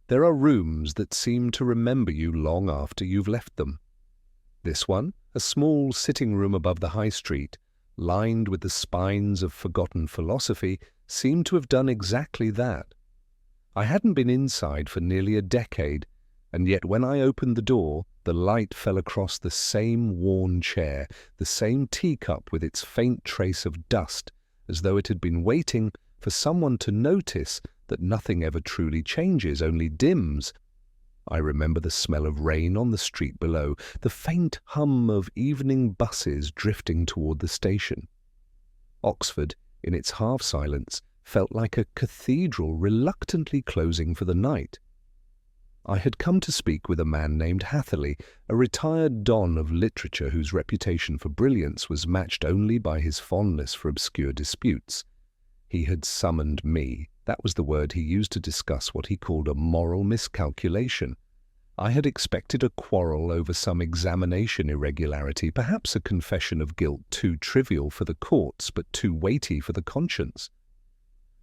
There are rooms that seem to remember you long after you've left them. This one, a small sitting room above the high street, lined with the spines of forgotten philosophy, seemed to have done exactly that. I hadn't been inside for nearly a decade, and yet when I opened the door, the light fell across the same worn chair, the same teacup with its faint trace of dust, as though it had been waiting for someone to notice that nothing ever truly changes, only dims. I remember the smell of rain on the street below, the faint hum of evening buses drifting toward the station. Oxford, in its half-silence, felt like a cathedral reluctantly closing for the night. I had come to speak with a man named Hatherley, a retired don of literature whose reputation for brilliance was matched only by his fondness for obscure disputes. He had summoned me. That was the word he used to discuss what he called a moral miscalculation. I had expected a quarrel over some examination irregularity, perhaps a confession of guilt too trivial for the courts but too weighty for the conscience.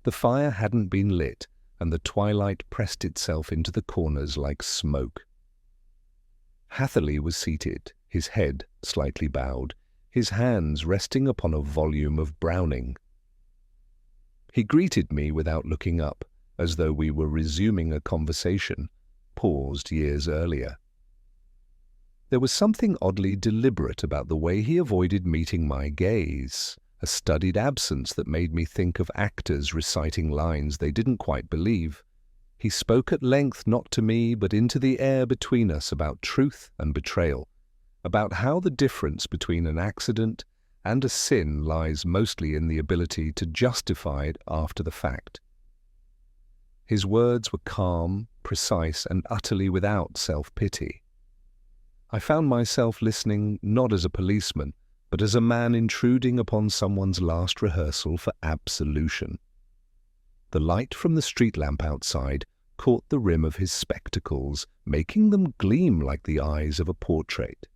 The fire hadn't been lit, and the twilight pressed itself into the corners like smoke. Hatherley was seated, his head slightly bowed, his hands resting upon a volume of Browning. He greeted me without looking up, as though we were resuming a conversation, paused years earlier. There was something oddly deliberate about the way he avoided meeting my gaze, a studied absence that made me think of actors reciting lines they didn't quite believe. He spoke at length not to me but into the air between us about truth and betrayal, about how the difference between an accident and a sin lies mostly in the ability to justify it after the fact. His words were calm, precise, and utterly without self-pity. I found myself listening not as a policeman, but as a man intruding upon someone's last rehearsal for absolution. The light from the street lamp outside caught the rim of his spectacles, making them gleam like the eyes of a portrait.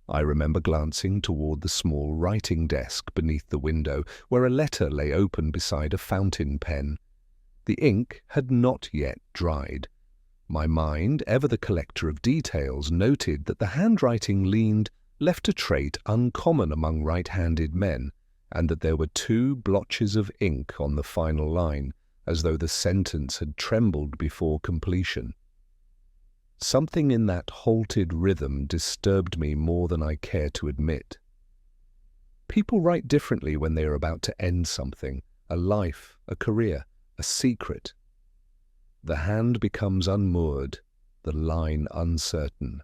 I remember glancing toward the small writing desk beneath the window, where a letter lay open beside a fountain pen. The ink had not yet dried. My mind, ever the collector of details, noted that the handwriting left a trait uncommon among right-handed men, and that there were 2 blotches of ink on the final line, as though the sentence had trembled before completion. Something in that halted rhythm disturbed me more than I care to admit. People write differently when they are about to end something, a life, a career, a secret. The hand becomes unmoored, the line uncertain.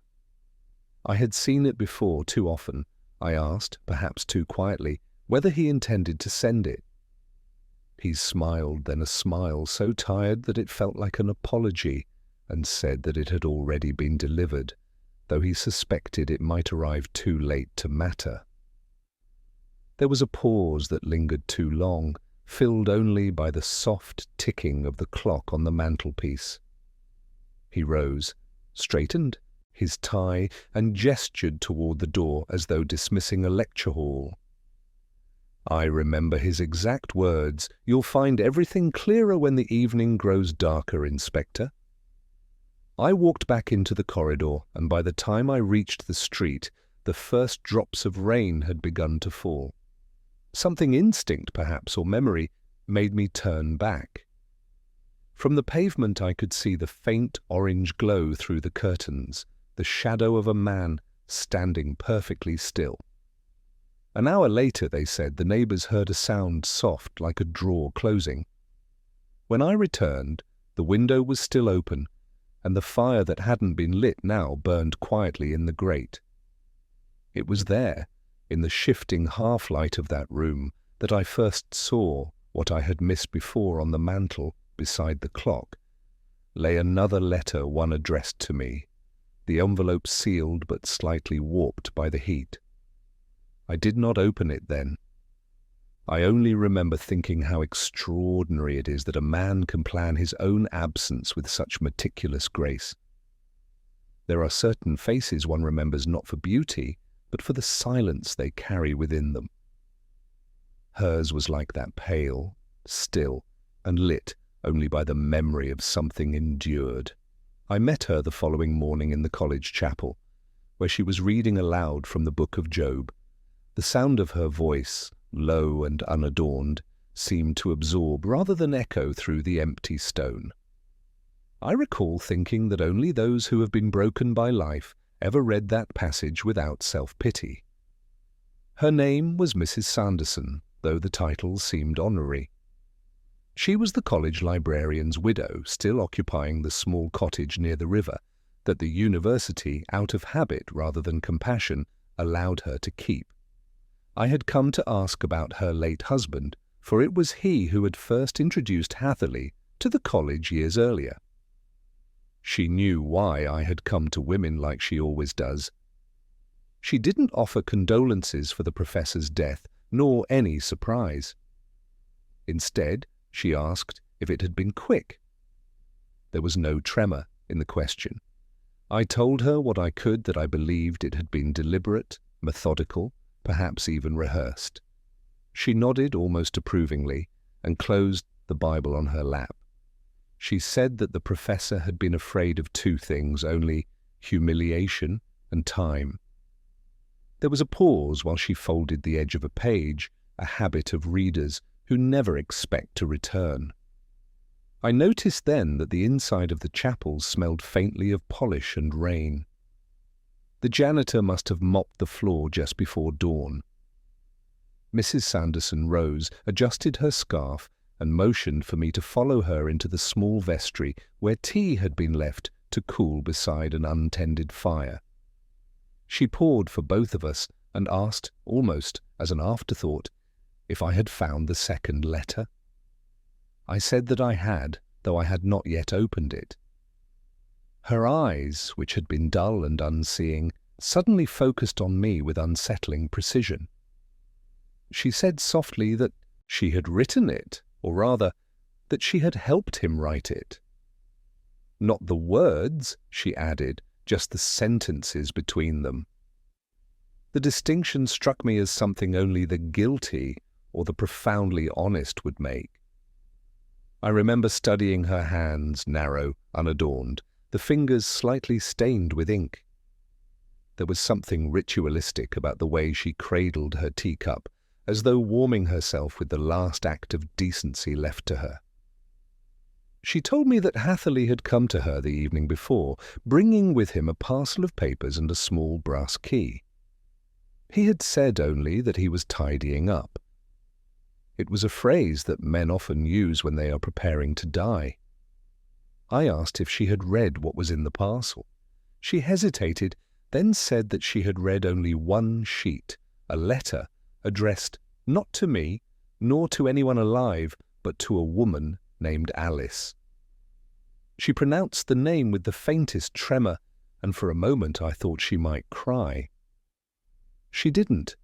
I had seen it before too often. I asked, perhaps too quietly, whether he intended to send it. He smiled, then a smile so tired that it felt like an apology, and said that it had already been delivered, though he suspected it might arrive too late to matter. There was a pause that lingered too long, filled only by the soft ticking of the clock on the mantelpiece. He rose, straightened his tie, and gestured toward the door as though dismissing a lecture hall. I remember his exact words, "You'll find everything clearer when the evening grows darker, Inspector." I walked back into the corridor, and by the time I reached the street, the first drops of rain had begun to fall. Something instinct, perhaps, or memory, made me turn back. From the pavement I could see the faint orange glow through the curtains, the shadow of a man standing perfectly still. An hour later, they said, the neighbours heard a sound soft like a drawer closing. When I returned, the window was still open, and the fire that hadn't been lit now burned quietly in the grate. It was there, in the shifting half-light of that room, that I first saw what I had missed before on the mantel beside the clock, lay another letter, one addressed to me, the envelope sealed but slightly warped by the heat. I did not open it then. I only remember thinking how extraordinary it is that a man can plan his own absence with such meticulous grace. There are certain faces one remembers not for beauty, but for the silence they carry within them. Hers was like that, pale, still, and lit only by the memory of something endured. I met her the following morning in the college chapel, where she was reading aloud from the book of Job. The sound of her voice, low and unadorned, seemed to absorb rather than echo through the empty stone. I recall thinking that only those who have been broken by life ever read that passage without self-pity. Her name was Mrs. Sanderson, though the title seemed honorary. She was the college librarian's widow, still occupying the small cottage near the river that the university, out of habit rather than compassion, allowed her to keep. I had come to ask about her late husband, for it was he who had first introduced Hatherley to the college years earlier. She knew why I had come to women like she always does. She didn't offer condolences for the professor's death, nor any surprise. Instead, she asked if it had been quick. There was no tremor in the question. I told her what I could that I believed it had been deliberate, methodical, perhaps even rehearsed. She nodded almost approvingly and closed the Bible on her lap. She said that the professor had been afraid of two things only: humiliation and time. There was a pause while she folded the edge of a page, a habit of readers who never expect to return. I noticed then that the inside of the chapel smelled faintly of polish and rain. The janitor must have mopped the floor just before dawn. Mrs. Sanderson rose, adjusted her scarf, and motioned for me to follow her into the small vestry where tea had been left to cool beside an untended fire. She poured for both of us and asked, almost as an afterthought, if I had found the second letter. I said that I had, though I had not yet opened it. Her eyes, which had been dull and unseeing, suddenly focused on me with unsettling precision. She said softly that she had written it, or rather, that she had helped him write it. Not the words, she added, just the sentences between them. The distinction struck me as something only the guilty or the profoundly honest would make. I remember studying her hands, narrow, unadorned, the fingers slightly stained with ink. There was something ritualistic about the way she cradled her teacup, as though warming herself with the last act of decency left to her. She told me that Hatherley had come to her the evening before, bringing with him a parcel of papers and a small brass key. He had said only that he was tidying up. It was a phrase that men often use when they are preparing to die. I asked if she had read what was in the parcel. She hesitated, then said that she had read only one sheet, a letter addressed not to me, nor to anyone alive, but to a woman named Alice. She pronounced the name with the faintest tremor, and for a moment I thought she might cry. She didn't.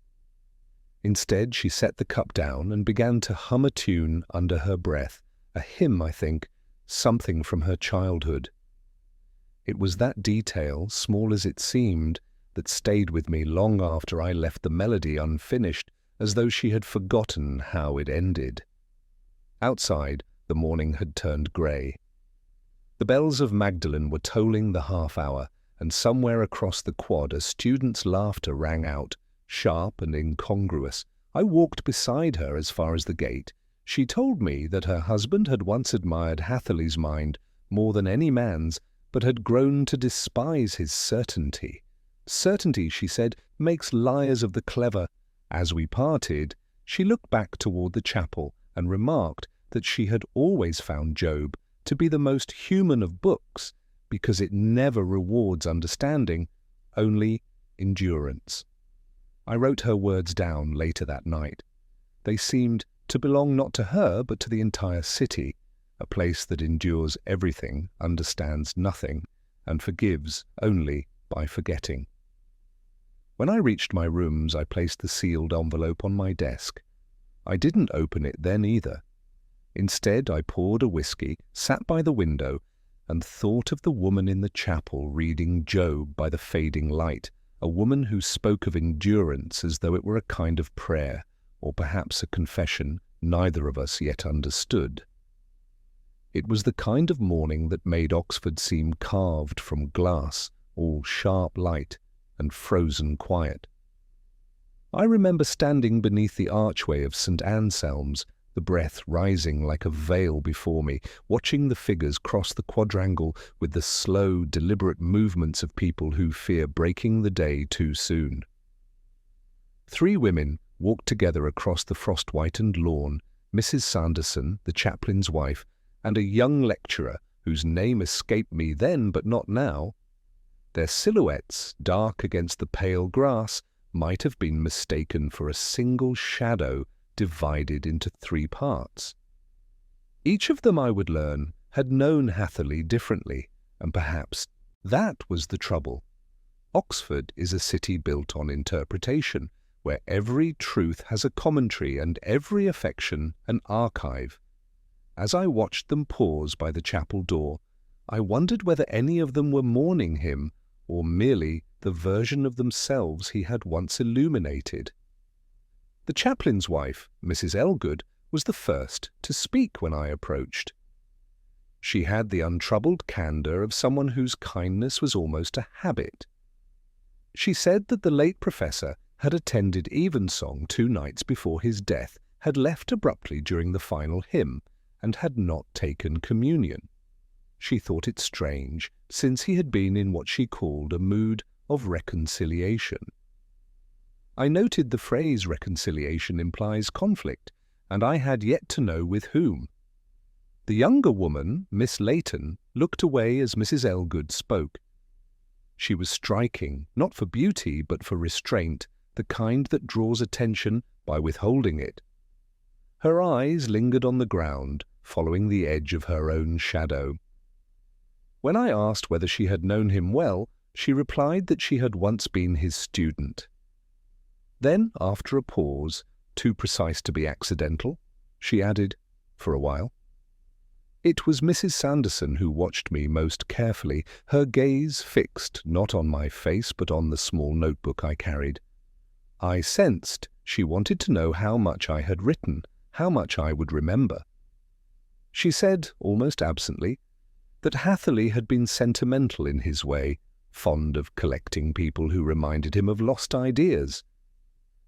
Instead, she set the cup down and began to hum a tune under her breath, a hymn, I think, something from her childhood. It was that detail, small as it seemed, that stayed with me long after I left the melody unfinished, as though she had forgotten how it ended. Outside, the morning had turned grey. The bells of Magdalen were tolling the half-hour, and somewhere across the quad a student's laughter rang out, sharp and incongruous. I walked beside her as far as the gate. She told me that her husband had once admired Hatherley's mind more than any man's, but had grown to despise his certainty. Certainty, she said, makes liars of the clever. As we parted, she looked back toward the chapel and remarked that she had always found Job to be the most human of books, because it never rewards understanding, only endurance. I wrote her words down later that night. They seemed to belong not to her, but to the entire city, a place that endures everything, understands nothing, and forgives only by forgetting. When I reached my rooms, I placed the sealed envelope on my desk. I didn't open it then either. Instead, I poured a whiskey, sat by the window, and thought of the woman in the chapel reading Job by the fading light, a woman who spoke of endurance as though it were a kind of prayer, or perhaps a confession neither of us yet understood. It was the kind of morning that made Oxford seem carved from glass, all sharp light and frozen quiet. I remember standing beneath the archway of St. Anselm's, the breath rising like a veil before me, watching the figures cross the quadrangle with the slow, deliberate movements of people who fear breaking the day too soon. 3 women walked together across the frost-whitened lawn, Mrs. Sanderson, the chaplain's wife, and a young lecturer whose name escaped me then but not now. Their silhouettes, dark against the pale grass, might have been mistaken for a single shadow divided into 3 parts. Each of them, I would learn, had known Hatherley differently, and perhaps that was the trouble. Oxford is a city built on interpretation, where every truth has a commentary and every affection an archive. As I watched them pause by the chapel door, I wondered whether any of them were mourning him, or merely the version of themselves he had once illuminated. The chaplain's wife, Mrs. Elgood, was the first to speak when I approached. She had the untroubled candour of someone whose kindness was almost a habit. She said that the late professor had attended evensong 2 nights before his death, had left abruptly during the final hymn, and had not taken communion. She thought it strange, since he had been in what she called a mood of reconciliation. I noted the phrase reconciliation implies conflict, and I had yet to know with whom. The younger woman, Miss Layton, looked away as Mrs. Elgood spoke. She was striking, not for beauty but for restraint, the kind that draws attention by withholding it. Her eyes lingered on the ground, following the edge of her own shadow. When I asked whether she had known him well, she replied that she had once been his student. Then, after a pause, too precise to be accidental, she added, "For a while." It was Mrs. Sanderson who watched me most carefully, her gaze fixed not on my face but on the small notebook I carried. I sensed she wanted to know how much I had written, how much I would remember. She said, almost absently, that Hatherley had been sentimental in his way, fond of collecting people who reminded him of lost ideas.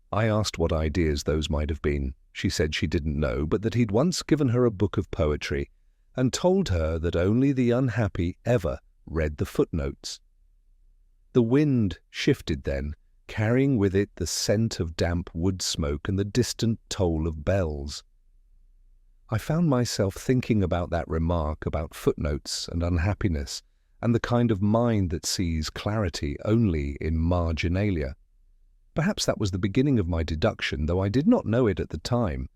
I asked what ideas those might have been. She said she didn't know, but that he'd once given her a book of poetry, and told her that only the unhappy ever read the footnotes. The wind shifted then, carrying with it the scent of damp wood smoke and the distant toll of bells. I found myself thinking about that remark about footnotes and unhappiness, and the kind of mind that sees clarity only in marginalia. Perhaps that was the beginning of my deduction, though I did not know it at the time.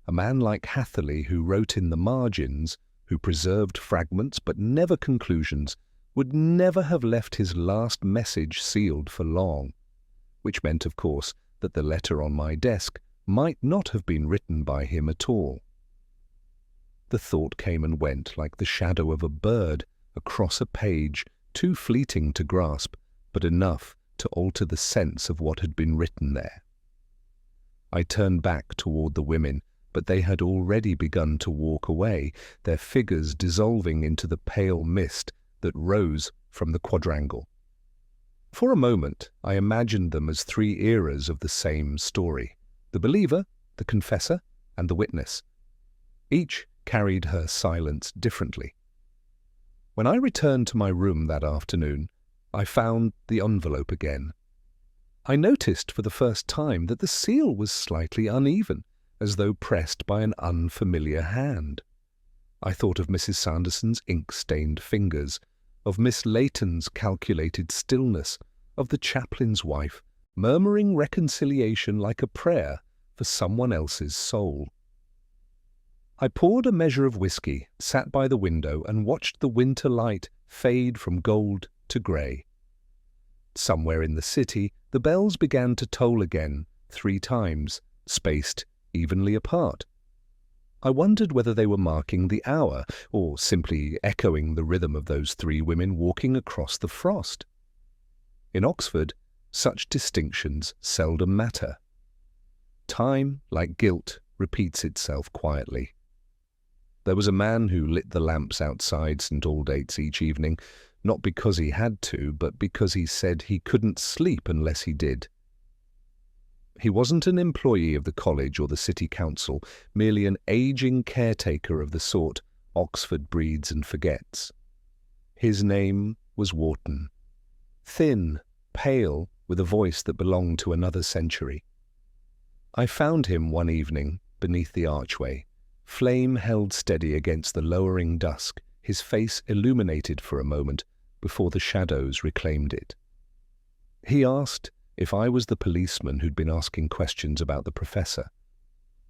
A man like Hatherley, who wrote in the margins, who preserved fragments but never conclusions, would never have left his last message sealed for long, which meant, of course, that the letter on my desk might not have been written by him at all. The thought came and went like the shadow of a bird across a page, too fleeting to grasp, but enough to alter the sense of what had been written there. I turned back toward the women, but they had already begun to walk away, their figures dissolving into the pale mist that rose from the quadrangle. For a moment, I imagined them as 3 eras of the same story: the believer, the confessor, and the witness. Each carried her silence differently. When I returned to my room that afternoon, I found the envelope again. I noticed for the first time that the seal was slightly uneven, as though pressed by an unfamiliar hand. I thought of Mrs. Sanderson's ink-stained fingers, of Miss Layton's calculated stillness, of the chaplain's wife, murmuring reconciliation like a prayer for someone else's soul. I poured a measure of whiskey, sat by the window, and watched the winter light fade from gold to grey. Somewhere in the city, the bells began to toll again, 3 times, spaced evenly apart. I wondered whether they were marking the hour, or simply echoing the rhythm of those 3 women walking across the frost. In Oxford, such distinctions seldom matter. Time, like guilt, repeats itself quietly. There was a man who lit the lamps outside St. Aldate's each evening, not because he had to, but because he said he couldn't sleep unless he did. He wasn't an employee of the college or the city council, merely an aging caretaker of the sort Oxford breeds and forgets. His name was Wharton. Thin, pale, with a voice that belonged to another century. I found him one evening beneath the archway, flame held steady against the lowering dusk, his face illuminated for a moment before the shadows reclaimed it. He asked if I was the policeman who'd been asking questions about the professor.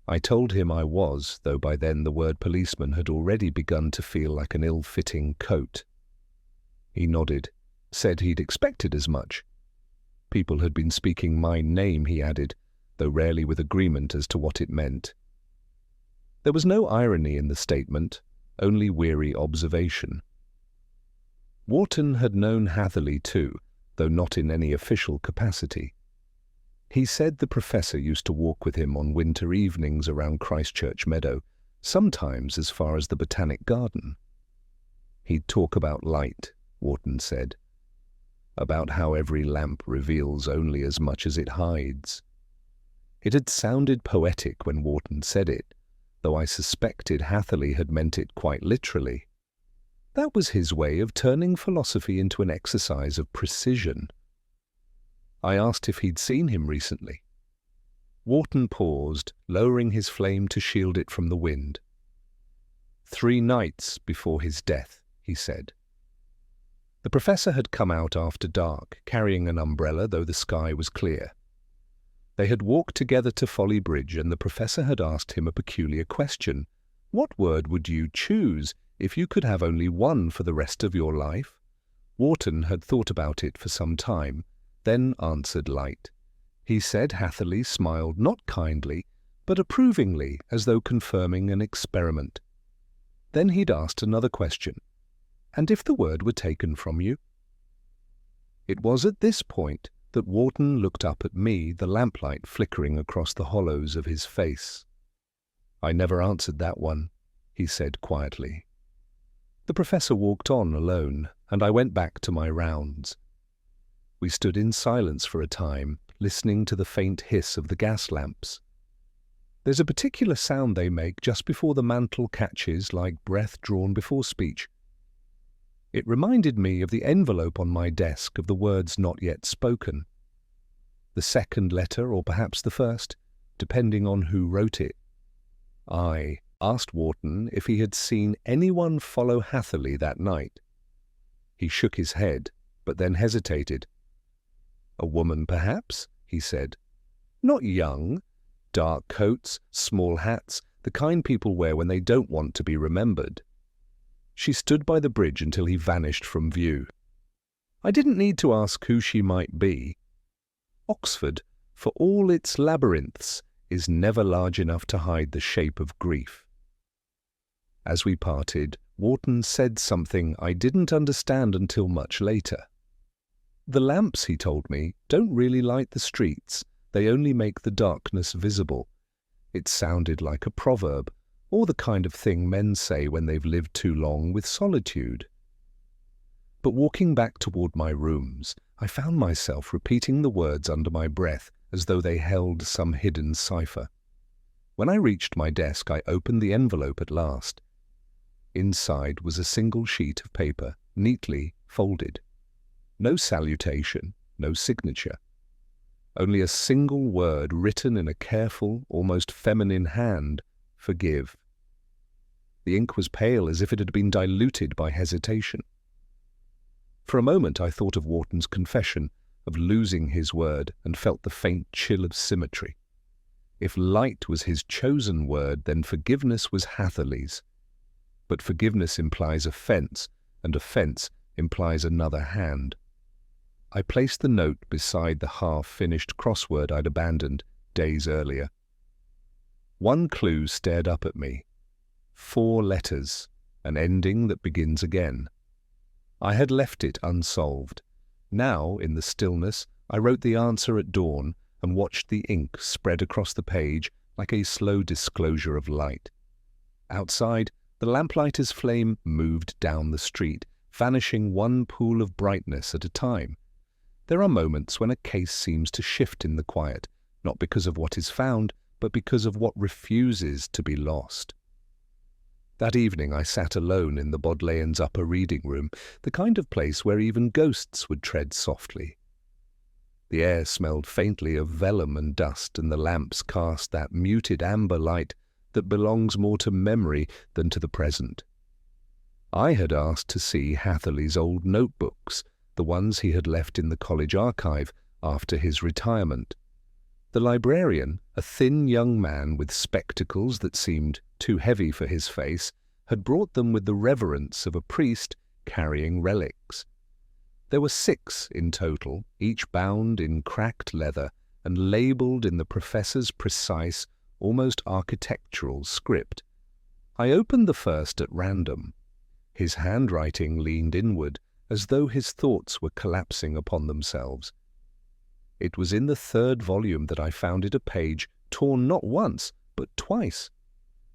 I told him I was, though by then the word policeman had already begun to feel like an ill-fitting coat. He nodded, said he'd expected as much. People had been speaking my name, he added, though rarely with agreement as to what it meant. There was no irony in the statement, only weary observation. Wharton had known Hatherley too, though not in any official capacity. He said the professor used to walk with him on winter evenings around Christchurch Meadow, sometimes as far as the Botanic Garden. He'd talk about light, Wharton said, about how every lamp reveals only as much as it hides. It had sounded poetic when Wharton said it, though I suspected Hatherley had meant it quite literally. That was his way of turning philosophy into an exercise of precision. I asked if he'd seen him recently. Wharton paused, lowering his flame to shield it from the wind. 3 nights before his death, he said. The professor had come out after dark, carrying an umbrella, though the sky was clear. They had walked together to Folly Bridge, and the professor had asked him a peculiar question. What word would you choose if you could have only one for the rest of your life? Wharton had thought about it for some time, then answered light. He said Hatherley smiled not kindly, but approvingly, as though confirming an experiment. Then he'd asked another question. And if the word were taken from you? It was at this point that Wharton looked up at me, the lamplight flickering across the hollows of his face. I never answered that one, he said quietly. The professor walked on alone, and I went back to my rounds. We stood in silence for a time, listening to the faint hiss of the gas lamps. There's a particular sound they make just before the mantle catches, like breath drawn before speech. It reminded me of the envelope on my desk of the words not yet spoken. The second letter, or perhaps the first, depending on who wrote it. I asked Wharton if he had seen anyone follow Hatherley that night. He shook his head, but then hesitated. A woman, perhaps, he said. Not young. Dark coats, small hats, the kind people wear when they don't want to be remembered. She stood by the bridge until he vanished from view. I didn't need to ask who she might be. Oxford, for all its labyrinths, is never large enough to hide the shape of grief. As we parted, Wharton said something I didn't understand until much later. The lamps, he told me, don't really light the streets, they only make the darkness visible. It sounded like a proverb, or the kind of thing men say when they've lived too long with solitude. But walking back toward my rooms, I found myself repeating the words under my breath as though they held some hidden cipher. When I reached my desk, I opened the envelope at last. Inside was a single sheet of paper, neatly folded. No salutation, no signature. Only a single word written in a careful, almost feminine hand, forgive. The ink was pale as if it had been diluted by hesitation. For a moment I thought of Wharton's confession, of losing his word, and felt the faint chill of symmetry. If light was his chosen word, then forgiveness was Hatherley's. But forgiveness implies offence, and offence implies another hand. I placed the note beside the half-finished crossword I'd abandoned days earlier. One clue stared up at me. 4 letters, an ending that begins again. I had left it unsolved. Now, in the stillness, I wrote the answer at dawn and watched the ink spread across the page like a slow disclosure of light. Outside, The lamplighter's flame moved down the street, vanishing one pool of brightness at a time. There are moments when a case seems to shift in the quiet, not because of what is found, but because of what refuses to be lost. That evening I sat alone in the Bodleian's upper reading room, the kind of place where even ghosts would tread softly. The air smelled faintly of vellum and dust, and the lamps cast that muted amber light that belongs more to memory than to the present. I had asked to see Hatherley's old notebooks, the ones he had left in the college archive after his retirement. The librarian, a thin young man with spectacles that seemed too heavy for his face, had brought them with the reverence of a priest carrying relics. There were 6 in total, each bound in cracked leather and labelled in the professor's precise, almost architectural script. I opened the first at random. His handwriting leaned inward, as though his thoughts were collapsing upon themselves. It was in the 3rd volume that I found it a page torn not once, but twice.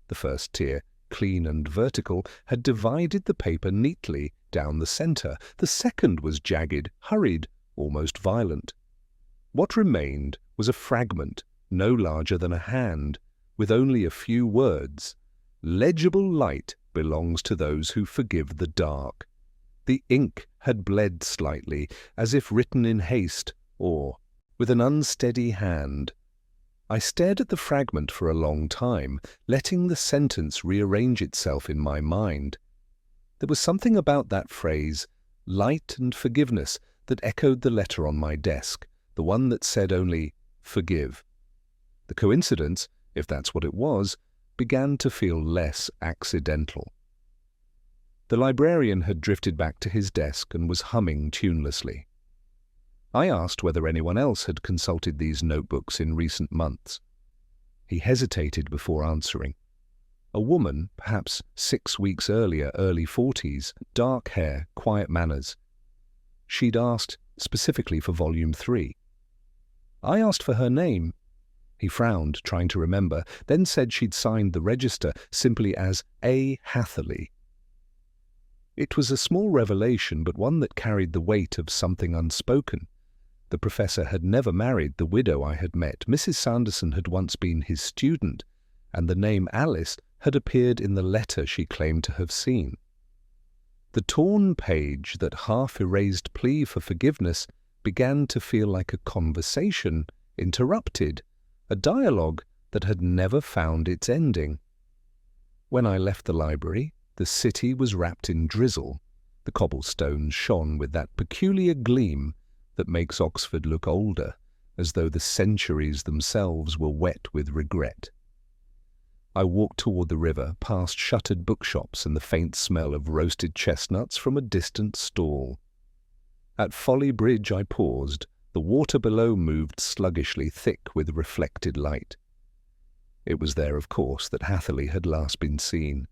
The first tier, clean and vertical, had divided the paper neatly down the centre. The second was jagged, hurried, almost violent. What remained was a fragment, no larger than a hand, with only a few words. Legible light belongs to those who forgive the dark. The ink had bled slightly, as if written in haste, or with an unsteady hand. I stared at the fragment for a long time, letting the sentence rearrange itself in my mind. There was something about that phrase, light and forgiveness, that echoed the letter on my desk, the one that said only, "Forgive." The coincidence, if that's what it was, began to feel less accidental. The librarian had drifted back to his desk and was humming tunelessly. I asked whether anyone else had consulted these notebooks in recent months. He hesitated before answering. A woman, perhaps 6 weeks earlier, early 40s, dark hair, quiet manners. She'd asked specifically for Volume 3. I asked for her name. He frowned, trying to remember, then said she'd signed the register simply as A. Hatherley. It was a small revelation, but one that carried the weight of something unspoken. The professor had never married the widow I had met. Mrs. Sanderson had once been his student, and the name Alice had appeared in the letter she claimed to have seen. The torn page, that half-erased plea for forgiveness, began to feel like a conversation, interrupted, a dialogue that had never found its ending. When I left the library, the city was wrapped in drizzle. The cobblestones shone with that peculiar gleam that makes Oxford look older, as though the centuries themselves were wet with regret. I walked toward the river, past shuttered bookshops and the faint smell of roasted chestnuts from a distant stall. At Folly Bridge I paused. The water below moved sluggishly, thick with reflected light. It was there, of course, that Hatherley had last been seen.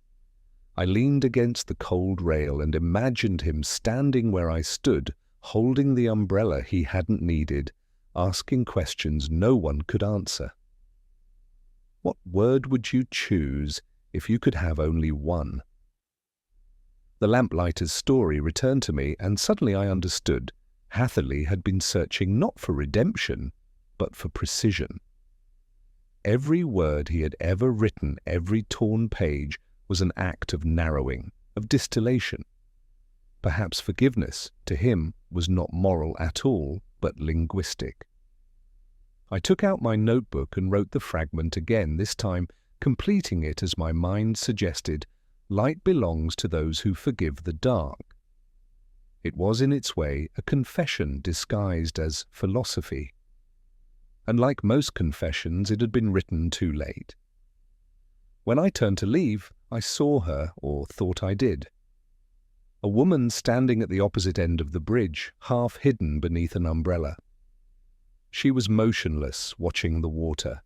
I leaned against the cold rail and imagined him standing where I stood, holding the umbrella he hadn't needed, asking questions no one could answer. What word would you choose if you could have only one? The lamplighter's story returned to me, and suddenly I understood. Hatherley had been searching not for redemption, but for precision. Every word he had ever written, every torn page, was an act of narrowing, of distillation. Perhaps forgiveness, to him, was not moral at all, but linguistic. I took out my notebook and wrote the fragment again, this time completing it as my mind suggested. Light belongs to those who forgive the dark. It was in its way a confession disguised as philosophy. And like most confessions, it had been written too late. When I turned to leave, I saw her, or thought I did. A woman standing at the opposite end of the bridge, half hidden beneath an umbrella. She was motionless, watching the water.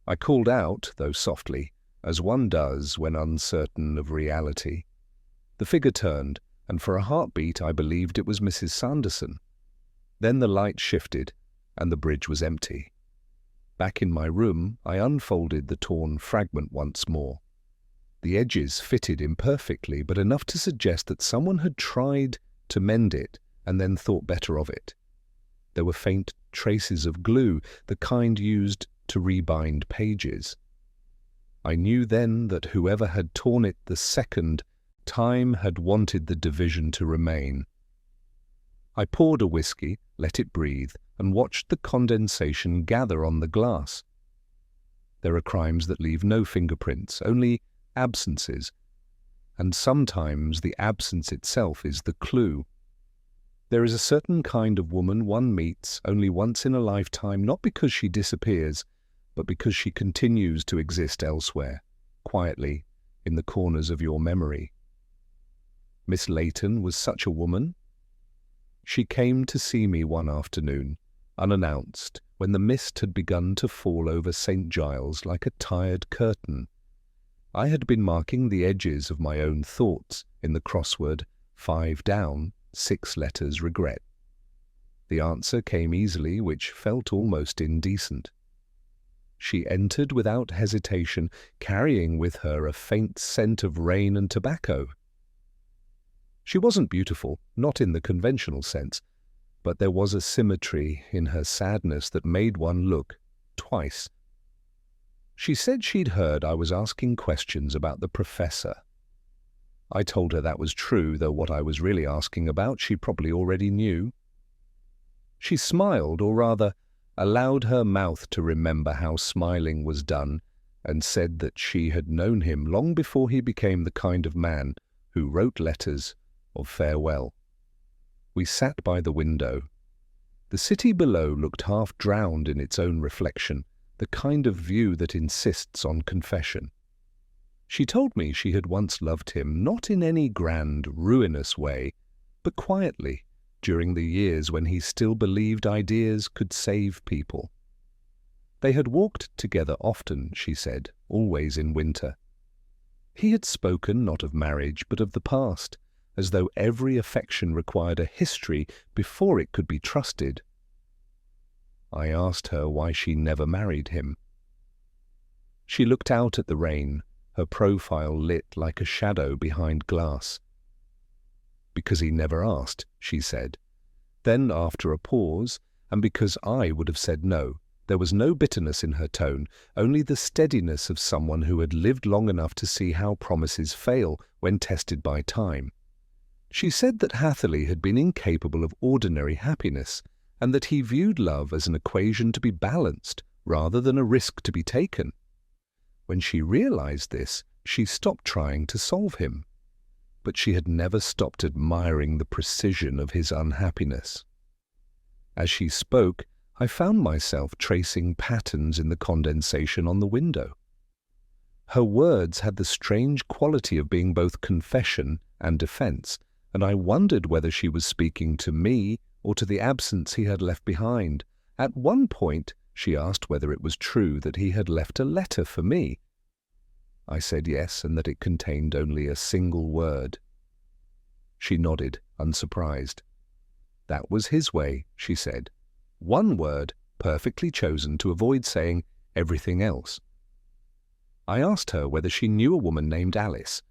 I called out, though softly, as one does when uncertain of reality. The figure turned, and for a heartbeat I believed it was Mrs. Sanderson. Then the light shifted, and the bridge was empty. Back in my room, I unfolded the torn fragment once more. The edges fitted imperfectly, but enough to suggest that someone had tried to mend it and then thought better of it. There were faint traces of glue, the kind used to rebind pages. I knew then that whoever had torn it the second time had wanted the division to remain. I poured a whiskey, let it breathe, and watched the condensation gather on the glass. There are crimes that leave no fingerprints, only absences, and sometimes the absence itself is the clue. There is a certain kind of woman one meets only once in a lifetime, not because she disappears, but because she continues to exist elsewhere, quietly, in the corners of your memory. Miss Layton was such a woman. She came to see me one afternoon, unannounced, when the mist had begun to fall over St. Giles like a tired curtain. I had been marking the edges of my own thoughts in the crossword 5 down, 6 letters regret. The answer came easily, which felt almost indecent. She entered without hesitation, carrying with her a faint scent of rain and tobacco. She wasn't beautiful, not in the conventional sense, but there was a symmetry in her sadness that made one look twice. She said she'd heard I was asking questions about the professor. I told her that was true, though what I was really asking about she probably already knew. She smiled, or rather, allowed her mouth to remember how smiling was done, and said that she had known him long before he became the kind of man who wrote letters of farewell. We sat by the window. The city below looked half drowned in its own reflection, the kind of view that insists on confession. She told me she had once loved him, not in any grand, ruinous way, but quietly, during the years when he still believed ideas could save people. They had walked together often, she said, always in winter. He had spoken not of marriage, but of the past, as though every affection required a history before it could be trusted. I asked her why she never married him. She looked out at the rain, her profile lit like a shadow behind glass. Because he never asked, she said. Then, after a pause, and because I would have said no, there was no bitterness in her tone, only the steadiness of someone who had lived long enough to see how promises fail when tested by time. She said that Hatherley had been incapable of ordinary happiness, and that he viewed love as an equation to be balanced rather than a risk to be taken. When she realized this, she stopped trying to solve him. But she had never stopped admiring the precision of his unhappiness. As she spoke, I found myself tracing patterns in the condensation on the window. Her words had the strange quality of being both confession and defense, and I wondered whether she was speaking to me or to the absence he had left behind. At one point, she asked whether it was true that he had left a letter for me. I said yes, and that it contained only a single word. She nodded, unsurprised. That was his way, she said. One word, perfectly chosen to avoid saying everything else. I asked her whether she knew a woman named Alice.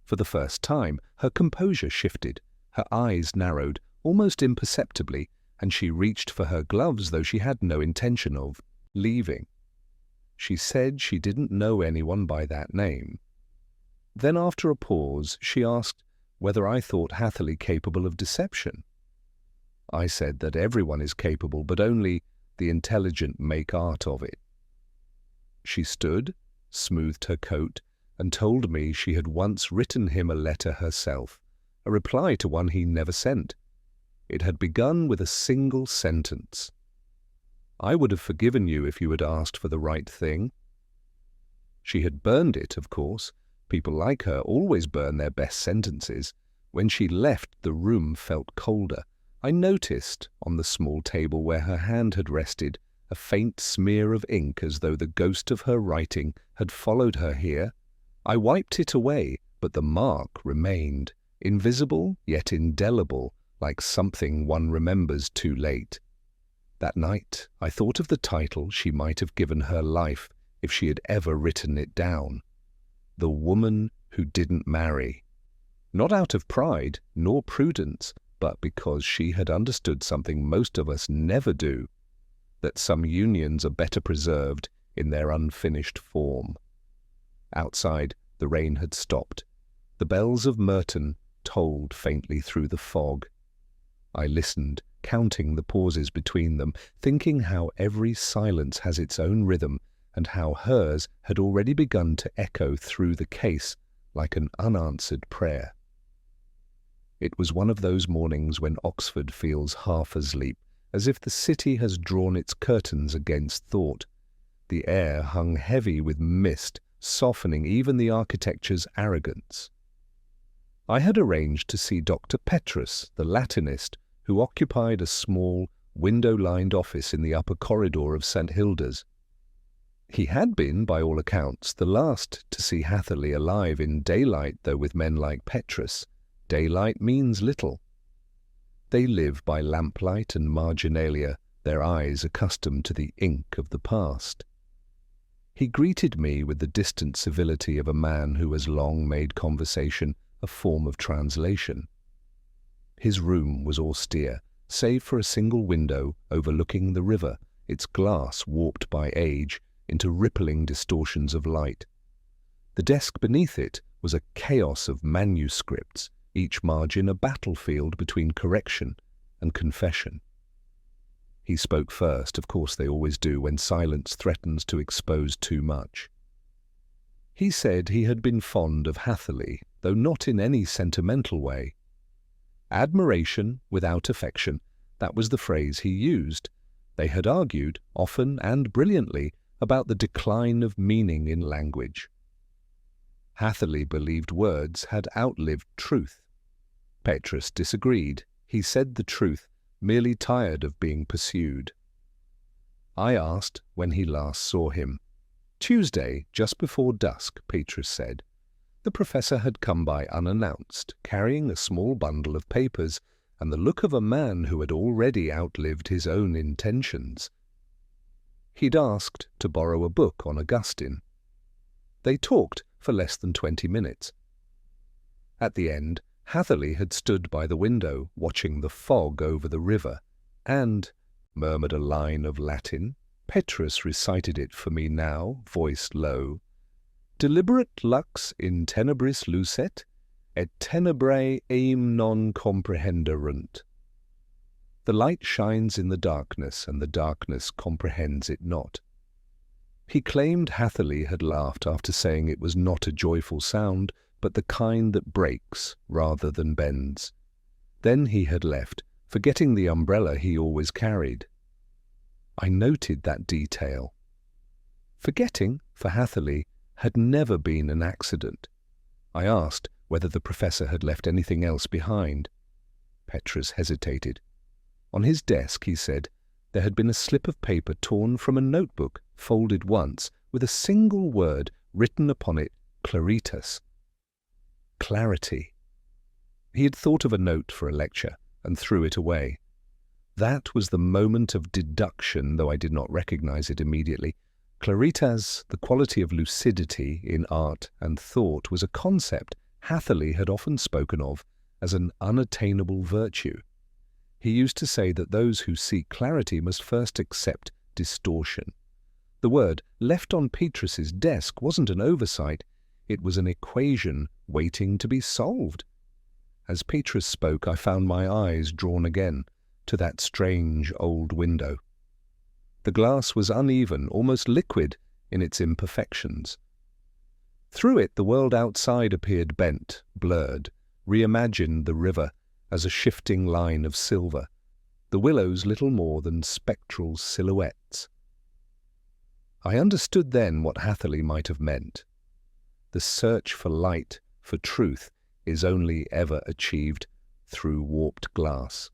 For the first time, her composure shifted, her eyes narrowed, almost imperceptibly, and she reached for her gloves, though she had no intention of leaving. She said she didn't know anyone by that name. Then, after a pause, she asked whether I thought Hatherley capable of deception. I said that everyone is capable, but only the intelligent make art of it. She stood, smoothed her coat, and told me she had once written him a letter herself, a reply to one he never sent. It had begun with a single sentence. I would have forgiven you if you had asked for the right thing. She had burned it, of course. People like her always burn their best sentences. When she left, the room felt colder. I noticed, on the small table where her hand had rested, a faint smear of ink as though the ghost of her writing had followed her here. I wiped it away, but the mark remained, invisible yet indelible, like something one remembers too late. That night, I thought of the title she might have given her life if she had ever written it down. The woman who didn't marry. Not out of pride nor prudence, but because she had understood something most of us never do, that some unions are better preserved in their unfinished form. Outside, the rain had stopped. The bells of Merton tolled faintly through the fog. I listened, counting the pauses between them, thinking how every silence has its own rhythm, and how hers had already begun to echo through the case like an unanswered prayer. It was one of those mornings when Oxford feels half asleep, as if the city has drawn its curtains against thought. The air hung heavy with mist, softening even the architecture's arrogance. I had arranged to see Dr. Petrus, the Latinist, who occupied a small, window-lined office in the upper corridor of St. Hilda's. He had been, by all accounts, the last to see Hatherley alive in daylight, though with men like Petrus, daylight means little. They live by lamplight and marginalia, their eyes accustomed to the ink of the past. He greeted me with the distant civility of a man who has long made conversation a form of translation. His room was austere, save for a single window overlooking the river, its glass warped by age into rippling distortions of light. The desk beneath it was a chaos of manuscripts, each margin a battlefield between correction and confession. He spoke first, of course they always do when silence threatens to expose too much. He said he had been fond of Hatherley, though not in any sentimental way. Admiration without affection, that was the phrase he used. They had argued, often and brilliantly, about the decline of meaning in language. Hatherley believed words had outlived truth. Petrus disagreed. He said the truth, merely tired of being pursued. I asked when he last saw him. Tuesday, just before dusk, Petrus said. The professor had come by unannounced, carrying a small bundle of papers and the look of a man who had already outlived his own intentions. He'd asked to borrow a book on Augustine. They talked for less than 20 minutes. At the end, Hatherley had stood by the window, watching the fog over the river, and murmured a line of Latin. Petrus recited it for me now, voice low. Deliberat lux in tenebris lucet, et tenebrae eim non comprehenderunt. The light shines in the darkness, and the darkness comprehends it not. He claimed Hatherley had laughed after saying it was not a joyful sound, but the kind that breaks rather than bends. Then he had left, forgetting the umbrella he always carried. I noted that detail. Forgetting, for Hatherley, had never been an accident. I asked whether the professor had left anything else behind. Petrus hesitated. On his desk, he said, there had been a slip of paper torn from a notebook, folded once, with a single word written upon it, claritas. Clarity. He had thought of a note for a lecture and threw it away. That was the moment of deduction, though I did not recognize it immediately. Claritas, the quality of lucidity in art and thought, was a concept Hatherley had often spoken of as an unattainable virtue. He used to say that those who seek clarity must first accept distortion. The word left on Petrus's desk wasn't an oversight, it was an equation waiting to be solved. As Petrus spoke, I found my eyes drawn again to that strange old window. The glass was uneven, almost liquid in its imperfections. Through it the world outside appeared bent, blurred, reimagined the river as a shifting line of silver, the willows little more than spectral silhouettes. I understood then what Hatherley might have meant. The search for light, for truth, is only ever achieved through warped glass.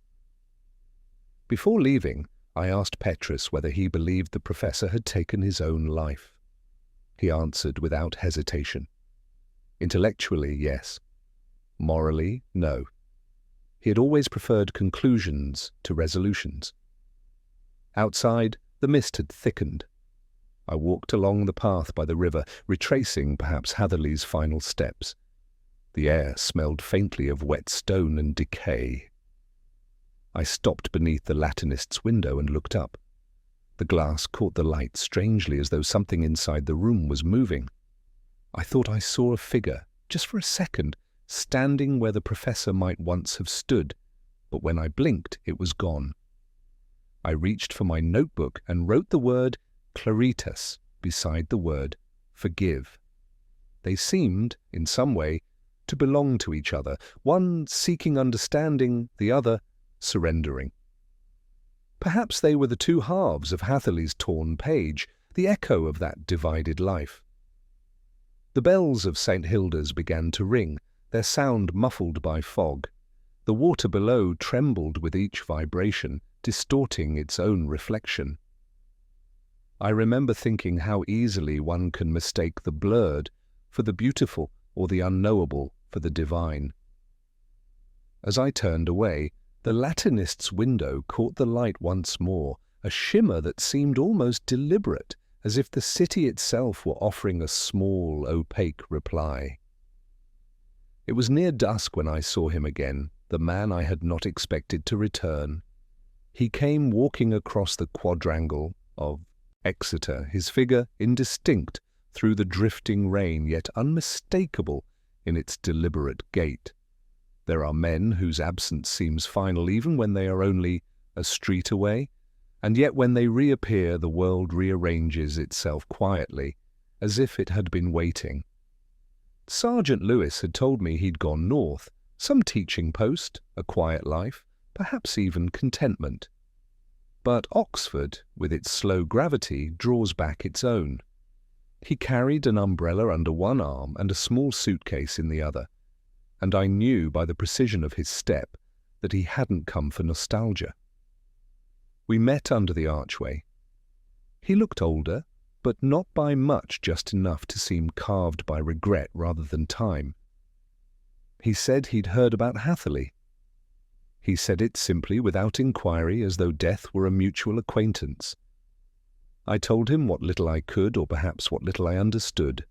Before leaving, I asked Petrus whether he believed the professor had taken his own life. He answered without hesitation. Intellectually, yes. Morally, no. He had always preferred conclusions to resolutions. Outside, the mist had thickened. I walked along the path by the river, retracing perhaps Hatherley's final steps. The air smelled faintly of wet stone and decay. I stopped beneath the Latinist's window and looked up. The glass caught the light strangely, as though something inside the room was moving. I thought I saw a figure, just for a second, standing where the professor might once have stood, but when I blinked, it was gone. I reached for my notebook and wrote the word claritas beside the word forgive. They seemed, in some way, to belong to each other, one seeking understanding, the other surrendering. Perhaps they were the two halves of Hatherley's torn page, the echo of that divided life. The bells of St. Hilda's began to ring, their sound muffled by fog. The water below trembled with each vibration, distorting its own reflection. I remember thinking how easily one can mistake the blurred for the beautiful or the unknowable for the divine. As I turned away, the Latinist's window caught the light once more, a shimmer that seemed almost deliberate, as if the city itself were offering a small, opaque reply. It was near dusk when I saw him again, the man I had not expected to return. He came walking across the quadrangle of Exeter, his figure indistinct through the drifting rain, yet unmistakable in its deliberate gait. There are men whose absence seems final even when they are only a street away, and yet when they reappear the world rearranges itself quietly, as if it had been waiting. Sergeant Lewis had told me he'd gone north, some teaching post, a quiet life, perhaps even contentment. But Oxford, with its slow gravity, draws back its own. He carried an umbrella under one arm and a small suitcase in the other, and I knew by the precision of his step that he hadn't come for nostalgia. We met under the archway. He looked older, but not by much, just enough to seem carved by regret rather than time. He said he'd heard about Hatherley. He said it simply without inquiry, as though death were a mutual acquaintance. I told him what little I could, or perhaps what little I understood.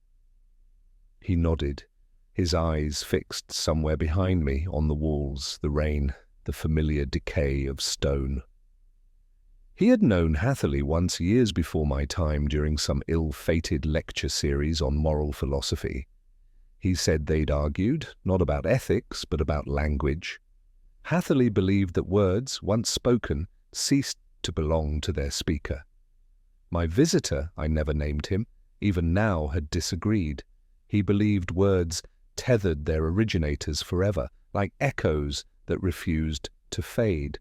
He nodded, his eyes fixed somewhere behind me, on the walls, the rain, the familiar decay of stone. He had known Hatherley once years before my time during some ill-fated lecture series on moral philosophy. He said they'd argued, not about ethics, but about language. Hatherley believed that words, once spoken, ceased to belong to their speaker. My visitor, I never named him, even now had disagreed. He believed words tethered their originators forever, like echoes that refused to fade.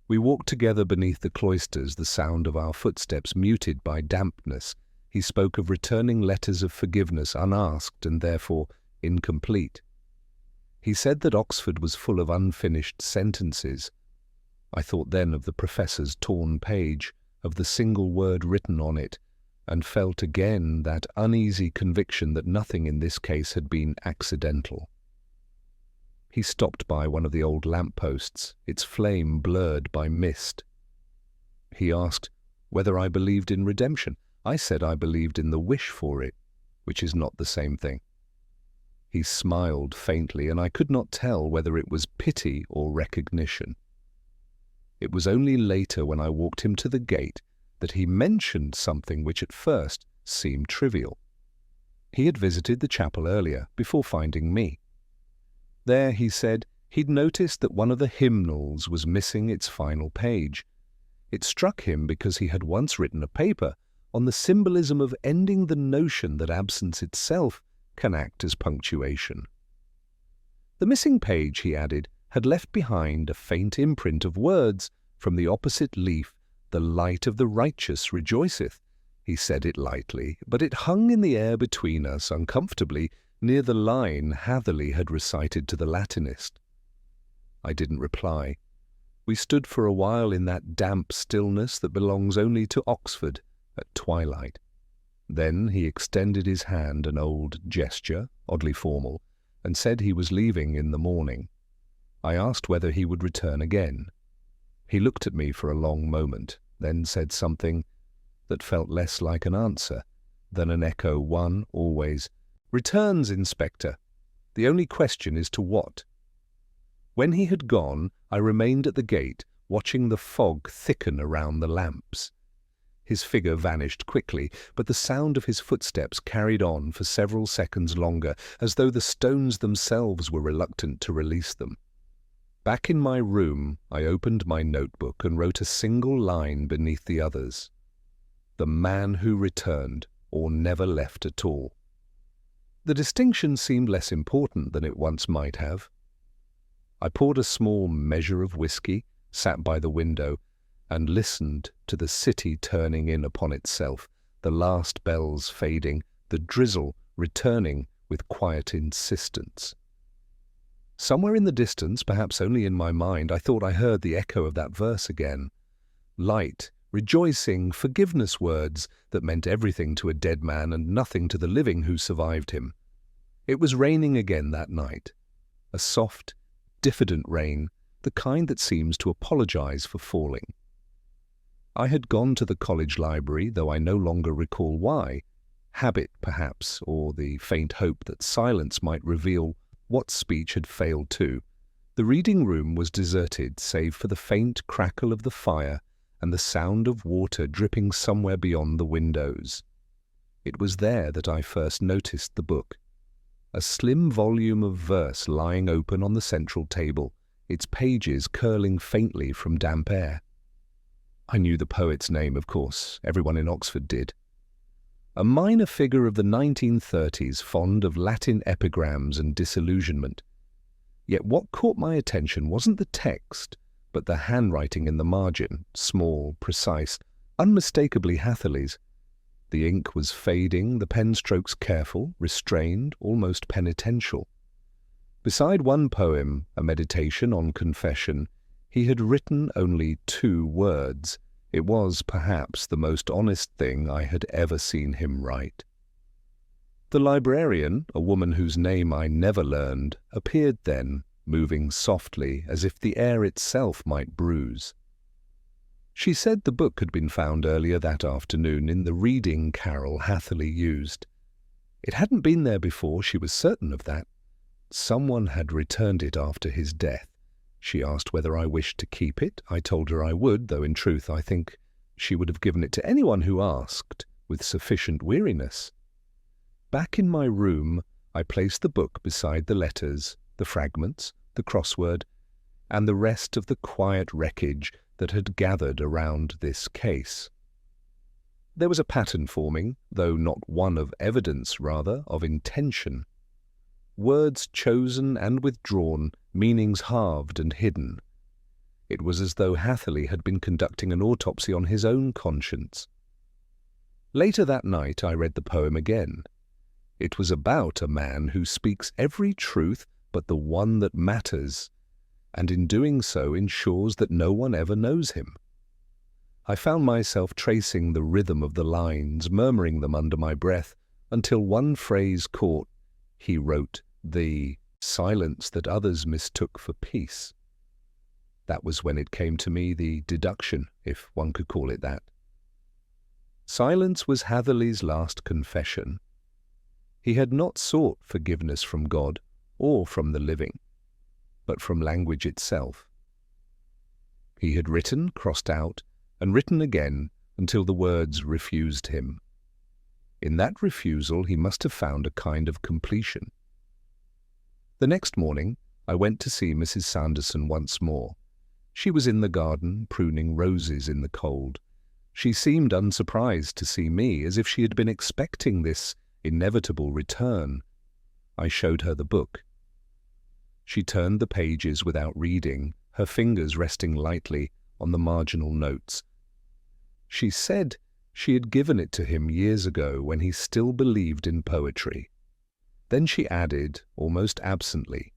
We walked together beneath the cloisters, the sound of our footsteps muted by dampness. He spoke of returning letters of forgiveness unasked and therefore incomplete. He said that Oxford was full of unfinished sentences. I thought then of the professor's torn page, of the single word written on it, and felt again that uneasy conviction that nothing in this case had been accidental. He stopped by one of the old lamp-posts, its flame blurred by mist. He asked whether I believed in redemption. I said I believed in the wish for it, which is not the same thing. He smiled faintly, and I could not tell whether it was pity or recognition. It was only later, when I walked him to the gate, that he mentioned something which at first seemed trivial. He had visited the chapel earlier, before finding me. There, he said, he'd noticed that one of the hymnals was missing its final page. It struck him because he had once written a paper on the symbolism of ending the notion that absence itself can act as punctuation. The missing page, he added, had left behind a faint imprint of words from the opposite leaf. The light of the righteous rejoiceth. He said it lightly, but it hung in the air between us uncomfortably near the line Hatherley had recited to the Latinist. I didn't reply. We stood for a while in that damp stillness that belongs only to Oxford at twilight. Then he extended his hand, an old gesture, oddly formal, and said he was leaving in the morning. I asked whether he would return again. He looked at me for a long moment, then said something that felt less like an answer than an echo. One, always. "Returns, Inspector. The only question is to what?" When he had gone, I remained at the gate, watching the fog thicken around the lamps. His figure vanished quickly, but the sound of his footsteps carried on for several seconds longer, as though the stones themselves were reluctant to release them. Back in my room, I opened my notebook and wrote a single line beneath the others. "The man who returned, or never left at all." The distinction seemed less important than it once might have. I poured a small measure of whiskey, sat by the window, and listened to the city turning in upon itself, the last bells fading, the drizzle returning with quiet insistence. Somewhere in the distance, perhaps only in my mind, I thought I heard the echo of that verse again. Light, rejoicing, forgiveness words that meant everything to a dead man and nothing to the living who survived him. It was raining again that night, a soft, diffident rain, the kind that seems to apologize for falling. I had gone to the college library, though I no longer recall why. Habit, perhaps, or the faint hope that silence might reveal what speech had failed to. The reading room was deserted, save for the faint crackle of the fire and the sound of water dripping somewhere beyond the windows. It was there that I first noticed the book. A slim volume of verse lying open on the central table, its pages curling faintly from damp air. I knew the poet's name, of course. Everyone in Oxford did. A minor figure of the 1930s, fond of Latin epigrams and disillusionment. Yet what caught my attention wasn't the text, but the handwriting in the margin, small, precise, unmistakably Hatherley's. The ink was fading, the pen strokes careful, restrained, almost penitential. Beside one poem, a meditation on confession, he had written only 2 words. It was, perhaps, the most honest thing I had ever seen him write. The librarian, a woman whose name I never learned, appeared then, moving softly as if the air itself might bruise. She said the book had been found earlier that afternoon in the reading carrel Hatherley used. It hadn't been there before, she was certain of that. Someone had returned it after his death. She asked whether I wished to keep it. I told her I would, though in truth I think she would have given it to anyone who asked, with sufficient weariness. Back in my room, I placed the book beside the letters, the fragments, the crossword, and the rest of the quiet wreckage that had gathered around this case. There was a pattern forming, though not one of evidence, rather of intention. Words chosen and withdrawn, meanings halved and hidden. It was as though Hatherley had been conducting an autopsy on his own conscience. Later that night I read the poem again. It was about a man who speaks every truth but the one that matters, and in doing so ensures that no one ever knows him. I found myself tracing the rhythm of the lines, murmuring them under my breath, until one phrase caught. He wrote, "the silence that others mistook for peace." That was when it came to me, the deduction, if one could call it that. Silence was Hatherley's last confession. He had not sought forgiveness from God or from the living, but from language itself. He had written, crossed out, and written again until the words refused him. In that refusal he must have found a kind of completion. The next morning I went to see Mrs. Sanderson once more. She was in the garden, pruning roses in the cold. She seemed unsurprised to see me, as if she had been expecting this inevitable return. I showed her the book. She turned the pages without reading, her fingers resting lightly on the marginal notes. She said she had given it to him years ago when he still believed in poetry. Then she added, almost absently,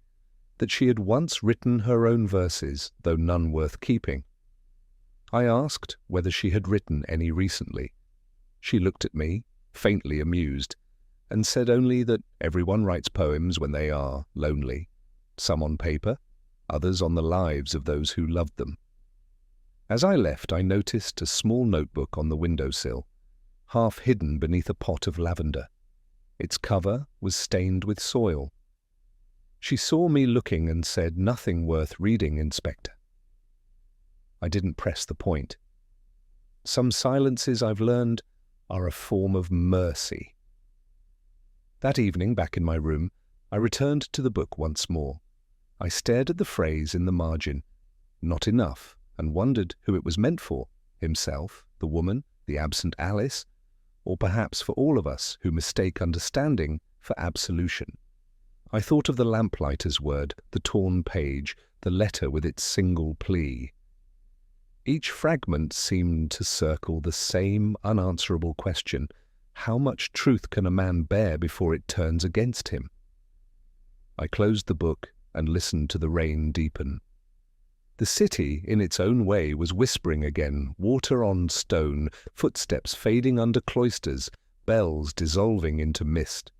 that she had once written her own verses, though none worth keeping. I asked whether she had written any recently. She looked at me, faintly amused, and said only that everyone writes poems when they are lonely, some on paper, others on the lives of those who loved them. As I left, I noticed a small notebook on the windowsill. half hidden beneath a pot of lavender. Its cover was stained with soil. She saw me looking and said, "Nothing worth reading, Inspector." I didn't press the point. Some silences, I've learned, are a form of mercy. That evening, back in my room, I returned to the book once more. I stared at the phrase in the margin, "not enough," and wondered who it was meant for, himself, the woman, the absent Alice, or perhaps for all of us who mistake understanding for absolution. I thought of the lamplighter's word, the torn page, the letter with its single plea. Each fragment seemed to circle the same unanswerable question: how much truth can a man bear before it turns against him? I closed the book and listened to the rain deepen. The city, in its own way, was whispering again, water on stone, footsteps fading under cloisters, bells dissolving into mist.